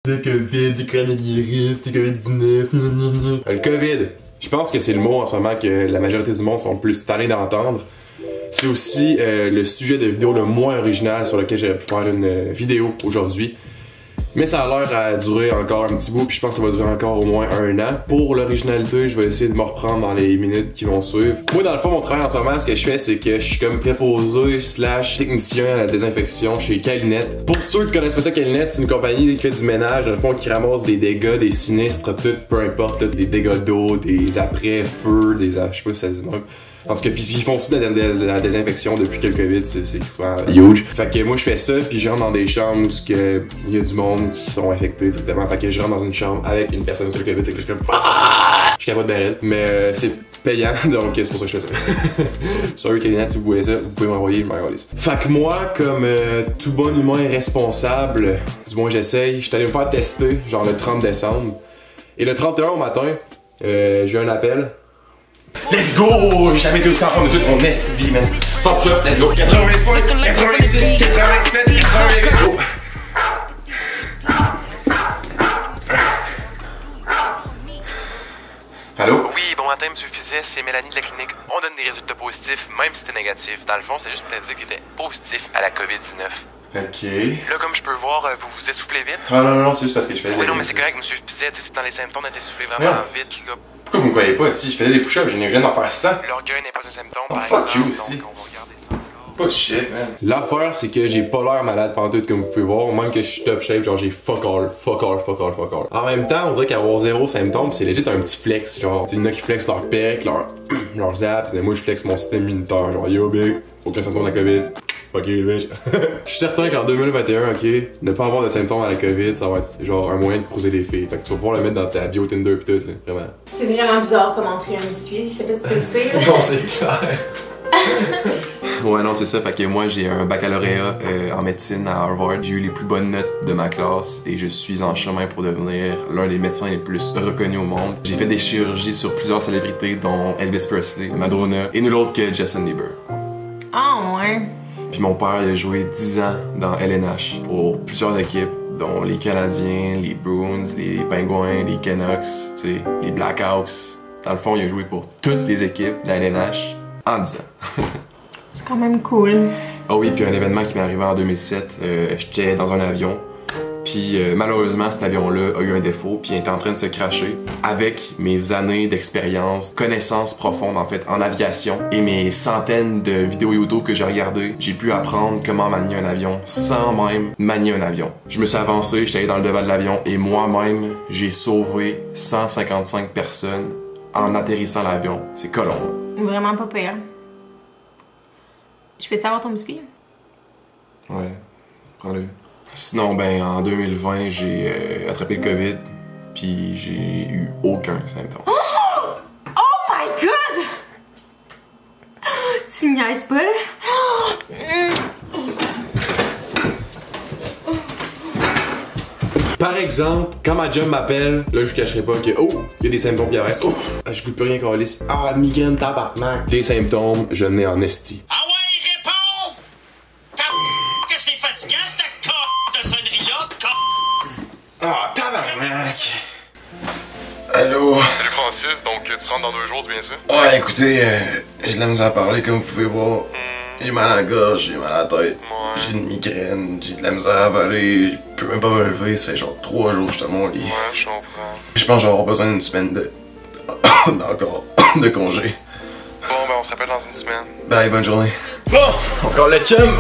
T'es COVID, t'es coronavirus, t'es COVID-19. Le COVID, je pense que c'est le mot en ce moment que la majorité du monde sont plus tannés d'entendre. C'est aussi le sujet de vidéo le moins original sur lequel j'aurais pu faire une vidéo aujourd'hui. Mais ça a l'air à durer encore un petit bout, puis je pense que ça va durer encore au moins 1 an. Pour l'originalité, je vais essayer de me reprendre dans les minutes qui vont suivre. Moi, dans le fond, mon travail en ce moment, ce que je fais, c'est que je suis comme préposé / technicien à la désinfection chez Calinette. Pour ceux qui connaissent pas ça, Calinette, c'est une compagnie qui fait du ménage, dans le fond, qui ramasse des dégâts, des sinistres, tout, peu importe, des dégâts d'eau, des après-feux, des... je sais pas si ça se dit non. En tout cas, pis ils font aussi de la désinfection depuis que le COVID, c'est souvent huge. Fait que moi, je fais ça, puis je rentre dans des chambres où il y a du monde qui sont infectés directement. Fait que je rentre dans une chambre avec une personne qui a le COVID, c'est que je suis comme... Je suis capable de barrer, mais c'est payant, donc c'est pour ça que je fais ça. Sorry, Calinette, si vous voulez ça, vous pouvez m'envoyer, je m'en regarde. Fait que moi, comme tout bon humain responsable, du moins j'essaye, je suis allé me faire tester, genre le 30 décembre. Et le 31 au matin, j'ai eu un appel. Let's go! J'ai jamais été aussi en forme de toute mon esti de vie, man. 100 push-up, let's go! 85, 86, 87, 88, go! Allô? Oui, bon matin, monsieur Fizet, c'est Mélanie de la clinique. On donne des résultats positifs, même si t'es négatif. Dans le fond, c'est juste pour t'aviser que t'étais positif à la COVID-19. Ok. Là, comme je peux voir, vous vous essoufflez vite. Ah non, c'est juste parce que je fais Oui, non, mais c'est correct, monsieur Fizet, c'est dans les symptômes d'être essoufflé vraiment vite, là. Pourquoi vous me croyez pas? Si je faisais des push-ups, je viens d'en faire 100. L'orgueil n'est pas un symptôme, Oh, par fuck exemple, you aussi. donc on va regarder ça. Pas de shit, man. L'affaire, c'est que j'ai pas l'air malade pantoute comme vous pouvez voir. Même que je suis top shape, genre j'ai fuck all. En même temps, on dirait qu'avoir 0 symptômes, c'est legit un petit flex. Genre, il y en a qui flexent leur pec, leurs abs, et moi je flex mon système immunitaire. Genre, yo big, aucun symptôme de la COVID. Ok, bitch. Je suis certain qu'en 2021, ok, ne pas avoir de symptômes à la COVID, ça va être genre un moyen de cruiser les filles. Fait que tu vas pouvoir le mettre dans ta bio Tinder pis tout, là, vraiment. C'est vraiment bizarre comme entrée un biscuit, je sais pas si tu le sais. Là. Non, c'est clair. Ouais, non, c'est ça. Fait que moi, j'ai un baccalauréat en médecine à Harvard. J'ai eu les plus bonnes notes de ma classe et je suis en chemin pour devenir l'un des médecins les plus reconnus au monde. J'ai fait des chirurgies sur plusieurs célébrités, dont Elvis Presley, Madonna et nul autre que Justin Bieber. Ah, ouais. Puis mon père il a joué 10 ans dans LNH pour plusieurs équipes, dont les Canadiens, les Bruins, les Penguins, les Canucks, tu sais, les Blackhawks. Dans le fond, il a joué pour toutes les équipes de la LNH en 10 ans. C'est quand même cool. Oh oui, puis un événement qui m'est arrivé en 2007, j'étais dans un avion, puis malheureusement cet avion-là a eu un défaut, puis il était en train de se crasher. Avec mes années d'expérience, connaissances profondes en fait en aviation et mes centaines de vidéos YouTube que j'ai regardées, j'ai pu apprendre comment manier un avion sans même manier un avion. Je me suis avancé, j'étais allé dans le devant de l'avion et moi-même, j'ai sauvé 155 personnes en atterrissant l'avion. C'est colombe. Vraiment pas pire. Je peux te savoir ton biscuit? Ouais, prends-le. Sinon, ben, en 2020, j'ai attrapé le COVID, puis j'ai eu aucun symptôme. Oh! Oh my god! Tu me niaises pas, là? Par exemple, quand ma job m'appelle, là je vous cacherai pas que oh, il y a des symptômes qui apparaissent. Oh, je goûte plus rien câlisse. Ah, migraine, tabarnak. Des symptômes, je n'ai en esti. Ah ouais, réponds! Que c'est fatigant cette de sonnerie-là, Ah, tabarnak. Allô? Salut Francis, donc tu rentres dans 2 jours, c'est bien ça? Ouais, écoutez, j'ai de la misère à parler comme vous pouvez voir. J'ai mal à la gorge, j'ai mal à la tête, j'ai une migraine, j'ai de la misère à avaler, je peux même pas me lever, ça fait genre 3 jours que je suis dans mon lit. Ouais, je comprends. Je pense que je vais avoir besoin d'une semaine de... encore de congé. Bon, ben on se rappelle dans une semaine. Bye, bonne journée. Bon, encore le chum.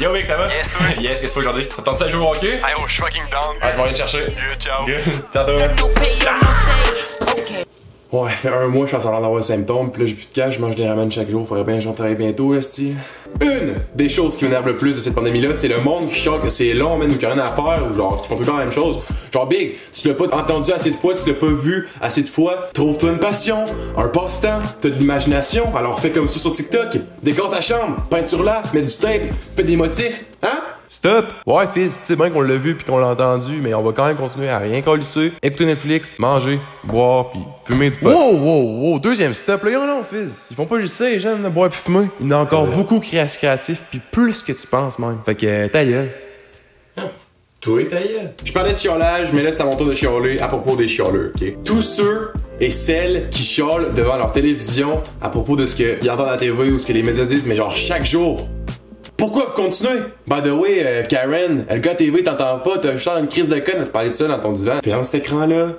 Yo mec, ça va? Yes, toi? Yes, qu'est-ce que tu fais aujourd'hui? T'attends ça à jouer au hockey? Hey, oh, je suis fucking down. Ah, je vais aller te chercher. Good, ciao. Good. Tantôt. Ouais, fait 1 mois, je suis en train d'avoir des symptômes, pis là j'ai plus de cash, je mange des ramen chaque jour, faudrait bien que j'en travaille bientôt, là, c'ti. Une des choses qui m'énerve le plus de cette pandémie-là, c'est le monde qui choque que c'est long, même, qui a rien à faire, ou genre, qui font tout le temps la même chose. Genre, Big, tu l'as pas entendu assez de fois, tu l'as pas vu assez de fois, trouve-toi une passion, un passe-temps, t'as de l'imagination, alors fais comme ça sur TikTok, décore ta chambre, peinture-la, mets du tape, fais des motifs, hein? Stop! Ouais, fils, tu sais bien qu'on l'a vu pis qu'on l'a entendu, mais on va quand même continuer à rien colisser, écouter Netflix, manger, boire pis fumer du pot. Wow! Deuxième stop, là, non, fils. Ils font pas juste ça, les jeunes, de boire pis fumer. Il y en a encore beaucoup qui restent créatifs pis plus que tu penses, même. Fait que, ta gueule. Toi, ta gueule. Je parlais de chiolage, mais là c'est à mon tour de chialer à propos des chialeux, ok? Tous ceux et celles qui chiolent devant leur télévision à propos de ce qu'ils entendent à la TV ou ce que les médias disent, mais genre chaque jour. Pourquoi vous continuez? By the way, Karen, le gars TV t'entends pas, t'as juste une crise de conne à te parler de ça dans ton divan. Ferme cet écran-là,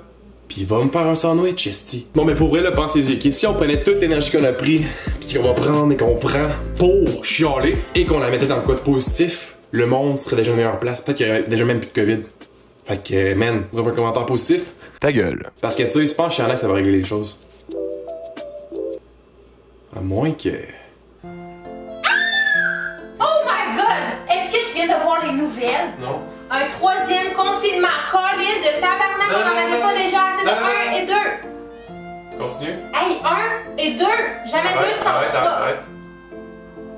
pis va me faire un sandwich, esti. Bon, mais pour vrai, là, pensez-y, ok? Si on prenait toute l'énergie qu'on a pris, pis qu'on va prendre et qu'on prend pour chialer, et qu'on la mettait dans le quoi de positif, le monde serait déjà une meilleure place. Peut-être qu'il y aurait déjà même plus de COVID. Fait que, man, vous avez un commentaire positif? Ta gueule. Parce que, tu sais, c'est pas en chialant que ça va régler les choses. À moins que... Oh my god! Est-ce que tu viens de voir les nouvelles? Non. Un troisième confinement. Calice de tabarnak, on n'en avait pas déjà assez de 1 et 2. Continue. Hey, 1 et 2. Jamais 2 sans ça.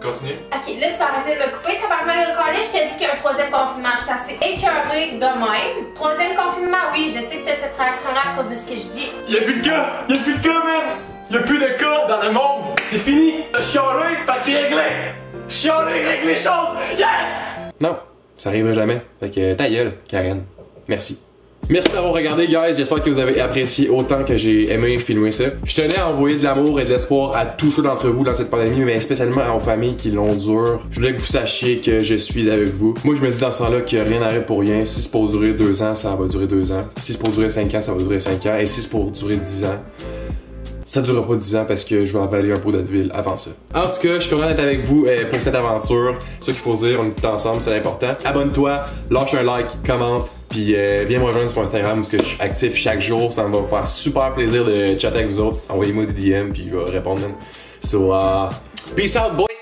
Continue. Ok, là tu vas arrêter de me couper, tabarnak de calice. Je t'ai dit qu'il y a un troisième confinement. Je suis assez écœurée de même. Troisième confinement, oui, je sais que t'as cette réaction-là à cause de ce que je dis. Y'a plus de cas! Y'a plus de cas, man! Y'a plus de cas dans le monde! C'est fini! Chialer, fait que c'est réglé! Chialer règle les choses! Yes! Non, ça arrivera jamais. Fait que ta gueule, Karen. Merci. Merci d'avoir regardé, guys. J'espère que vous avez apprécié autant que j'ai aimé filmer ça. Je tenais à envoyer de l'amour et de l'espoir à tous ceux d'entre vous dans cette pandémie, mais spécialement aux familles qui l'ont dur. Je voulais que vous sachiez que je suis avec vous. Moi, je me dis dans ce temps-là que rien n'arrête pour rien. Si c'est pour durer 2 ans, ça va durer 2 ans. Si c'est pour durer 5 ans, ça va durer 5 ans. Et si c'est pour durer 10 ans, ça durera pas 10 ans parce que je vais avaler un pot d'Advil avant ça. En tout cas, je suis content d'être avec vous pour cette aventure. C'est ça qu'il faut dire, on est tous ensemble, c'est important. Abonne-toi, lâche un like, commente, puis viens me rejoindre sur Instagram parce que je suis actif chaque jour. Ça me va faire super plaisir de chatter avec vous autres. Envoyez-moi des DM puis je vais répondre. So, peace out, boy!